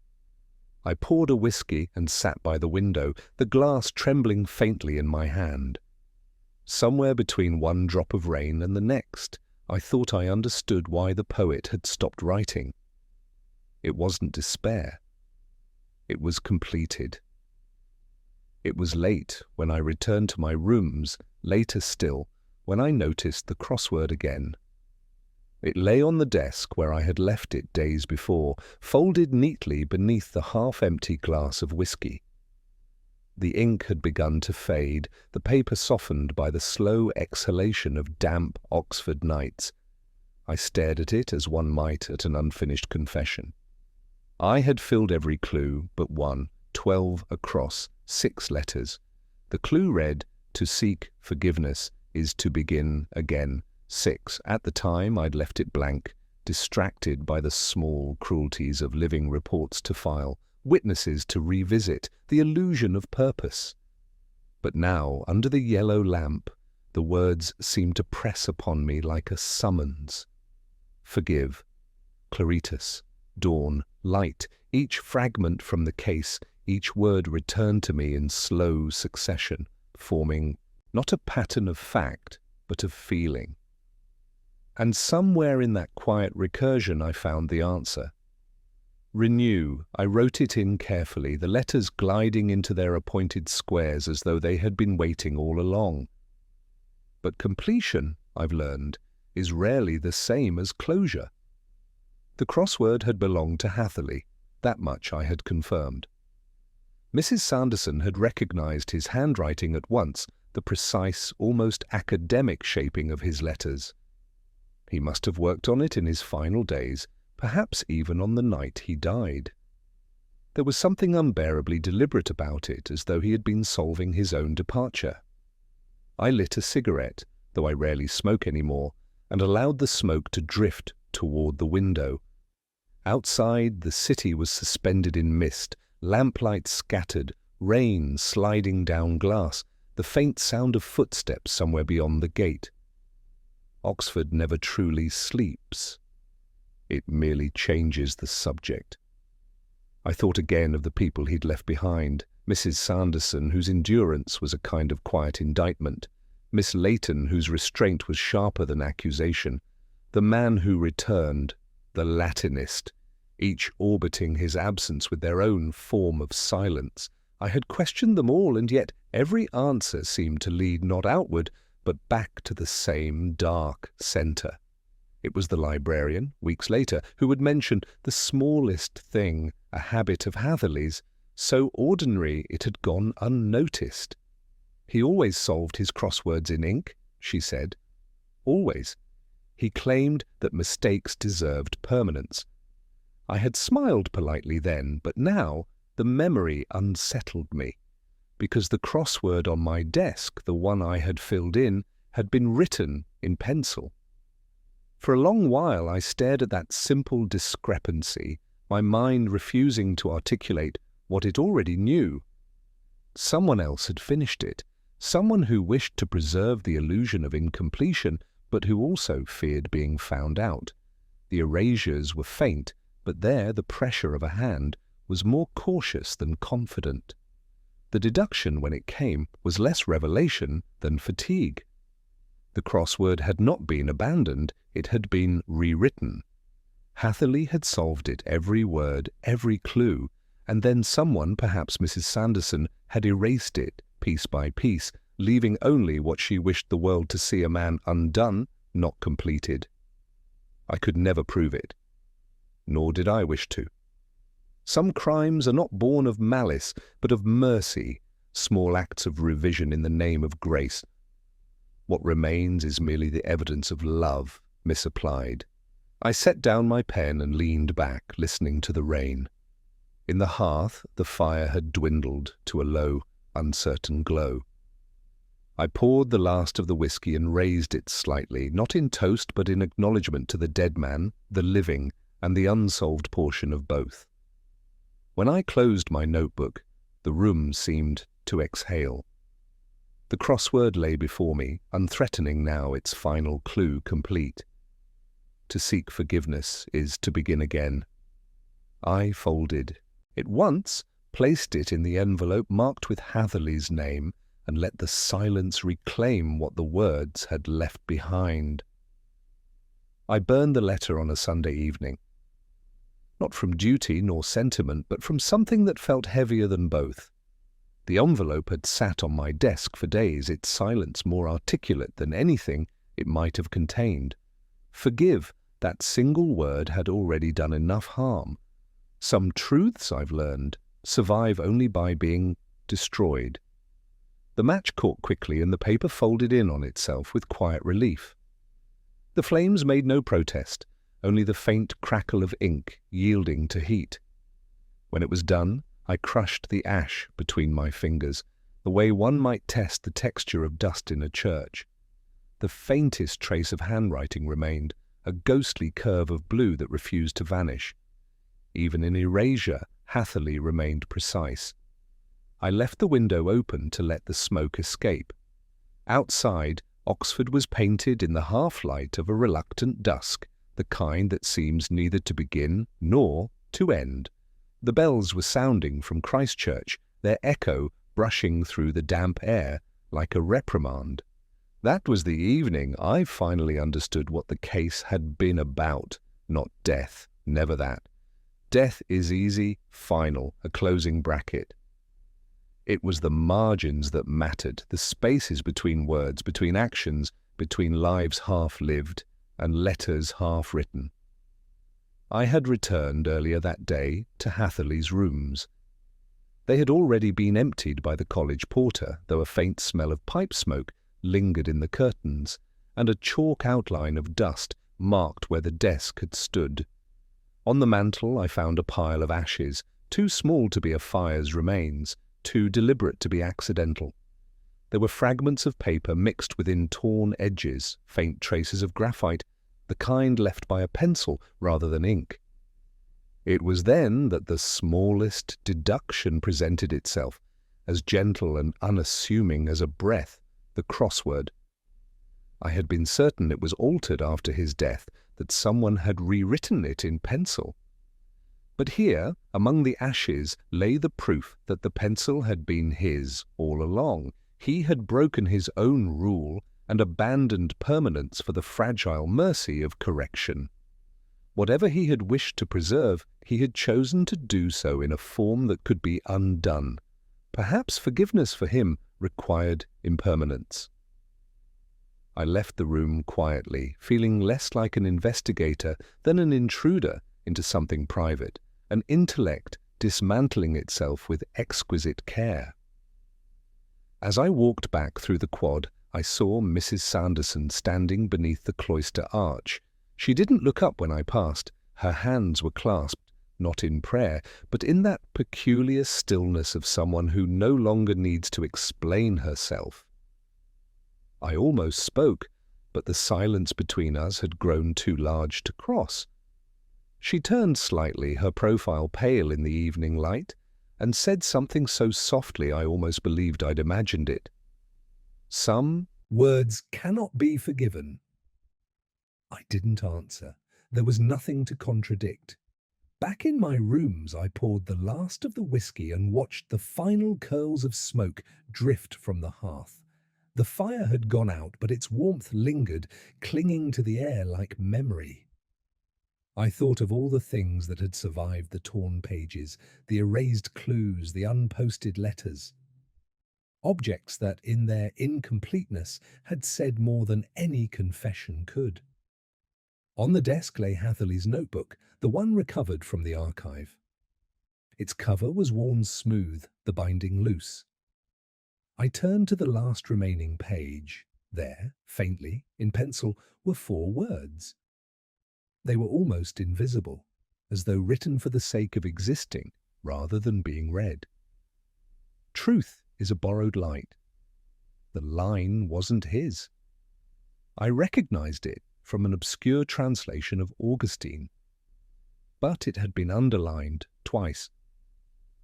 I poured a whiskey and sat by the window, the glass trembling faintly in my hand. Somewhere between one drop of rain and the next, I thought I understood why the poet had stopped writing. It wasn't despair. It was completed. It was late when I returned to my rooms, later still, when I noticed the crossword again. It lay on the desk where I had left it days before, folded neatly beneath the half-empty glass of whiskey. The ink had begun to fade, the paper softened by the slow exhalation of damp Oxford nights. I stared at it as one might at an unfinished confession. I had filled every clue but one, 12 across, 6 letters. The clue read, "To seek forgiveness is to begin again." 6. At the time, I'd left it blank, distracted by the small cruelties of living reports to file, witnesses to revisit, the illusion of purpose. But now, under the yellow lamp, the words seemed to press upon me like a summons. Forgive, Claritas, dawn, light, each fragment from the case, each word returned to me in slow succession, forming not a pattern of fact, but of feeling. And somewhere in that quiet recursion I found the answer. Renew, I wrote it in carefully, the letters gliding into their appointed squares as though they had been waiting all along. But completion, I've learned, is rarely the same as closure. The crossword had belonged to Hatherley, that much I had confirmed. Mrs. Sanderson had recognized his handwriting at once, the precise, almost academic shaping of his letters. He must have worked on it in his final days, perhaps even on the night he died. There was something unbearably deliberate about it, as though he had been solving his own departure. I lit a cigarette, though I rarely smoke anymore, and allowed the smoke to drift toward the window. Outside, the city was suspended in mist, lamplight scattered, rain sliding down glass, the faint sound of footsteps somewhere beyond the gate. Oxford never truly sleeps. It merely changes the subject. I thought again of the people he'd left behind, Mrs. Sanderson, whose endurance was a kind of quiet indictment, Miss Layton, whose restraint was sharper than accusation, the man who returned, the Latinist, each orbiting his absence with their own form of silence. I had questioned them all, and yet every answer seemed to lead not outward, but back to the same dark centre. It was the librarian, weeks later, who would mention the smallest thing, a habit of Hatherley's, so ordinary it had gone unnoticed. He always solved his crosswords in ink, she said. Always. He claimed that mistakes deserved permanence. I had smiled politely then, but now the memory unsettled me, because the crossword on my desk, the one I had filled in, had been written in pencil. For a long while I stared at that simple discrepancy, my mind refusing to articulate what it already knew. Someone else had finished it, someone who wished to preserve the illusion of incompletion, but who also feared being found out. The erasures were faint, but there the pressure of a hand was more cautious than confident. The deduction, when it came, was less revelation than fatigue. The crossword had not been abandoned, it had been rewritten. Hatherley had solved it, every word, every clue, and then someone, perhaps Mrs. Sanderson, had erased it, piece by piece, leaving only what she wished the world to see: a man undone, not completed. I could never prove it, nor did I wish to. Some crimes are not born of malice, but of mercy, small acts of revision in the name of grace. What remains is merely the evidence of love misapplied. I set down my pen and leaned back, listening to the rain. In the hearth, the fire had dwindled to a low, uncertain glow. I poured the last of the whiskey and raised it slightly, not in toast but in acknowledgment to the dead man, the living, and the unsolved portion of both. When I closed my notebook, the room seemed to exhale. The crossword lay before me, unthreatening now, its final clue complete. To seek forgiveness is to begin again. I folded it once, placed it in the envelope marked with Hatherley's name, and let the silence reclaim what the words had left behind. I burned the letter on a Sunday evening. Not from duty nor sentiment, but from something that felt heavier than both. The envelope had sat on my desk for days, its silence more articulate than anything it might have contained. Forgive, that single word had already done enough harm. Some truths, I've learned, survive only by being destroyed. The match caught quickly and the paper folded in on itself with quiet relief. The flames made no protest, only the faint crackle of ink yielding to heat. When it was done, I crushed the ash between my fingers, the way one might test the texture of dust in a church. The faintest trace of handwriting remained, a ghostly curve of blue that refused to vanish. Even in erasure, Hatherley remained precise. I left the window open to let the smoke escape. Outside, Oxford was painted in the half-light of a reluctant dusk, the kind that seems neither to begin nor to end. The bells were sounding from Christchurch, their echo brushing through the damp air like a reprimand. That was the evening I finally understood what the case had been about, not death, never that. Death is easy, final, a closing bracket. It was the margins that mattered, the spaces between words, between actions, between lives half-lived and letters half-written. I had returned earlier that day to Hatherley's rooms. They had already been emptied by the college porter, though a faint smell of pipe smoke lingered in the curtains, and a chalk outline of dust marked where the desk had stood. On the mantel I found a pile of ashes, too small to be a fire's remains, too deliberate to be accidental. There were fragments of paper mixed within torn edges, faint traces of graphite, the kind left by a pencil rather than ink. It was then that the smallest deduction presented itself, as gentle and unassuming as a breath, the crossword. I had been certain it was altered after his death, that someone had rewritten it in pencil. But here, among the ashes, lay the proof that the pencil had been his all along. He had broken his own rule and abandoned permanence for the fragile mercy of correction. Whatever he had wished to preserve, he had chosen to do so in a form that could be undone. Perhaps forgiveness for him required impermanence. I left the room quietly, feeling less like an investigator than an intruder into something private, an intellect dismantling itself with exquisite care. As I walked back through the quad, I saw Mrs. Sanderson standing beneath the cloister arch. She didn't look up when I passed. Her hands were clasped, not in prayer, but in that peculiar stillness of someone who no longer needs to explain herself. I almost spoke, but the silence between us had grown too large to cross. She turned slightly, her profile pale in the evening light, and said something so softly I almost believed I'd imagined it. Some words cannot be forgiven. I didn't answer. There was nothing to contradict. Back in my rooms, I poured the last of the whiskey and watched the final curls of smoke drift from the hearth. The fire had gone out, but its warmth lingered, clinging to the air like memory. I thought of all the things that had survived the torn pages, the erased clues, the unposted letters. Objects that, in their incompleteness, had said more than any confession could. On the desk lay Hatherley's notebook, the one recovered from the archive. Its cover was worn smooth, the binding loose. I turned to the last remaining page. There, faintly, in pencil, were 4 words. They were almost invisible, as though written for the sake of existing rather than being read. Truth is a borrowed light. The line wasn't his. I recognized it from an obscure translation of Augustine, but it had been underlined twice.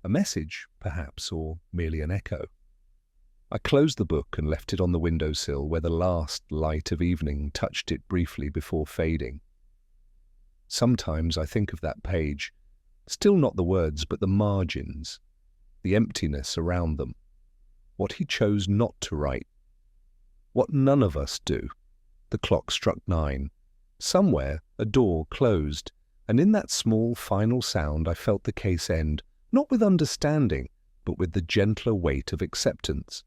A message, perhaps, or merely an echo. I closed the book and left it on the windowsill where the last light of evening touched it briefly before fading. Sometimes I think of that page, still not the words but the margins, the emptiness around them, what he chose not to write, what none of us do. The clock struck 9. Somewhere a door closed, and in that small final sound I felt the case end, not with understanding, but with the gentler weight of acceptance.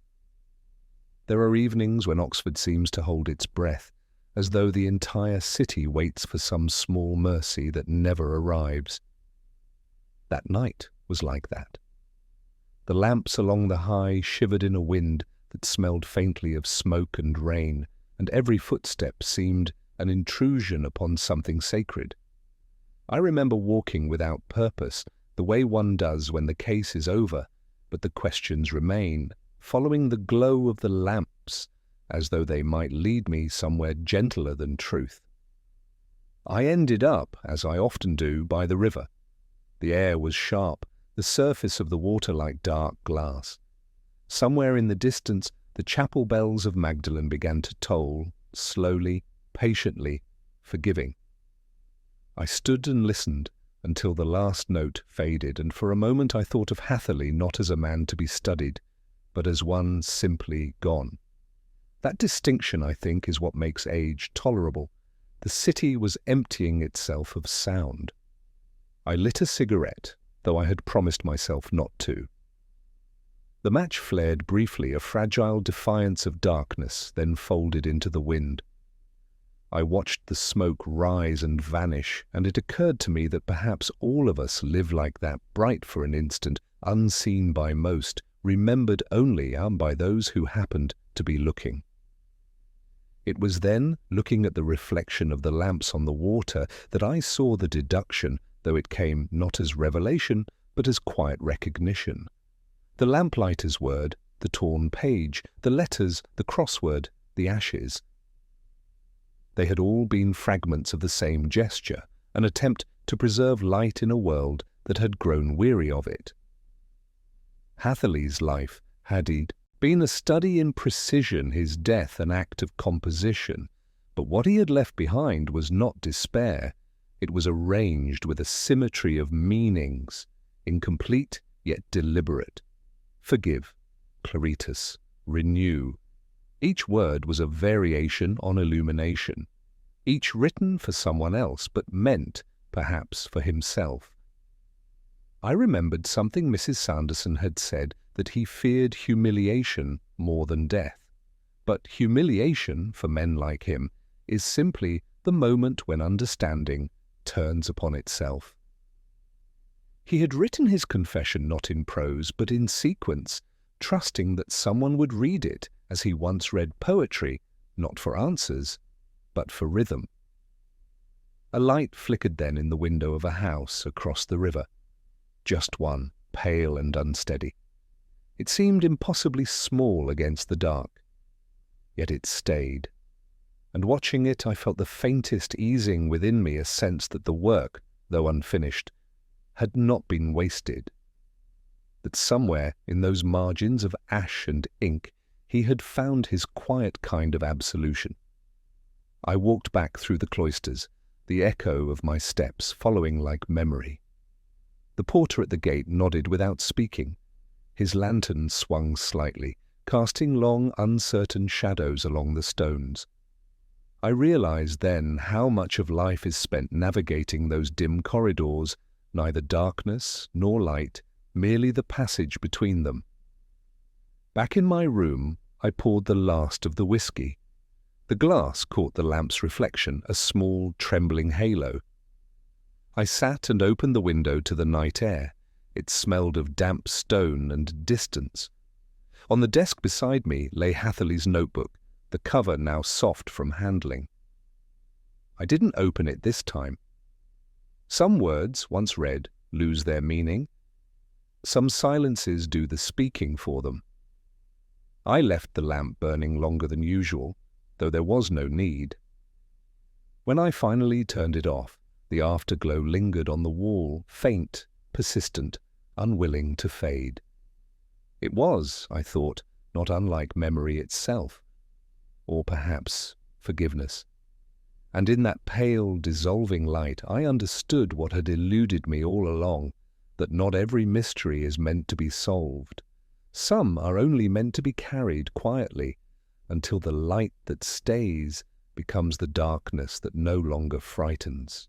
There are evenings when Oxford seems to hold its breath, as though the entire city waits for some small mercy that never arrives. That night was like that. The lamps along the High shivered in a wind that smelled faintly of smoke and rain, and every footstep seemed an intrusion upon something sacred. I remember walking without purpose, the way one does when the case is over, but the questions remain, following the glow of the lamps, as though they might lead me somewhere gentler than truth. I ended up, as I often do, by the river. The air was sharp, the surface of the water like dark glass. Somewhere in the distance, the chapel bells of Magdalen began to toll, slowly, patiently, forgiving. I stood and listened until the last note faded, and for a moment I thought of Hatherley not as a man to be studied, but as one simply gone. That distinction, I think, is what makes age tolerable. The city was emptying itself of sound. I lit a cigarette, though I had promised myself not to. The match flared briefly, a fragile defiance of darkness, then folded into the wind. I watched the smoke rise and vanish, and it occurred to me that perhaps all of us live like that, bright for an instant, unseen by most, remembered only by those who happened to be looking. It was then, looking at the reflection of the lamps on the water, that I saw the deduction, though it came not as revelation, but as quiet recognition. The lamplighter's word, the torn page, the letters, the crossword, the ashes. They had all been fragments of the same gesture, an attempt to preserve light in a world that had grown weary of it. Hatherley's life had been a study in precision, his death an act of composition, but what he had left behind was not despair. It was arranged with a symmetry of meanings, incomplete yet deliberate. Forgive, claritas, renew. Each word was a variation on illumination, each written for someone else, but meant, perhaps, for himself. I remembered something Mrs. Sanderson had said, that he feared humiliation more than death. But humiliation, for men like him, is simply the moment when understanding turns upon itself. He had written his confession not in prose, but in sequence, trusting that someone would read it as he once read poetry, not for answers, but for rhythm. A light flickered then in the window of a house across the river. Just one, pale and unsteady. It seemed impossibly small against the dark. Yet it stayed. And watching it, I felt the faintest easing within me, a sense that the work, though unfinished, had not been wasted. That somewhere in those margins of ash and ink, he had found his quiet kind of absolution. I walked back through the cloisters, the echo of my steps following like memory. The porter at the gate nodded without speaking. His lantern swung slightly, casting long, uncertain shadows along the stones. I realized then how much of life is spent navigating those dim corridors, neither darkness nor light, merely the passage between them. Back in my room, I poured the last of the whiskey. The glass caught the lamp's reflection, a small, trembling halo. I sat and opened the window to the night air. It smelled of damp stone and distance. On the desk beside me lay Hatherley's notebook, the cover now soft from handling. I didn't open it this time. Some words, once read, lose their meaning. Some silences do the speaking for them. I left the lamp burning longer than usual, though there was no need. When I finally turned it off, the afterglow lingered on the wall, faint, persistent, unwilling to fade. It was, I thought, not unlike memory itself, or perhaps forgiveness. And in that pale, dissolving light, I understood what had eluded me all along, that not every mystery is meant to be solved. Some are only meant to be carried quietly until the light that stays becomes the darkness that no longer frightens.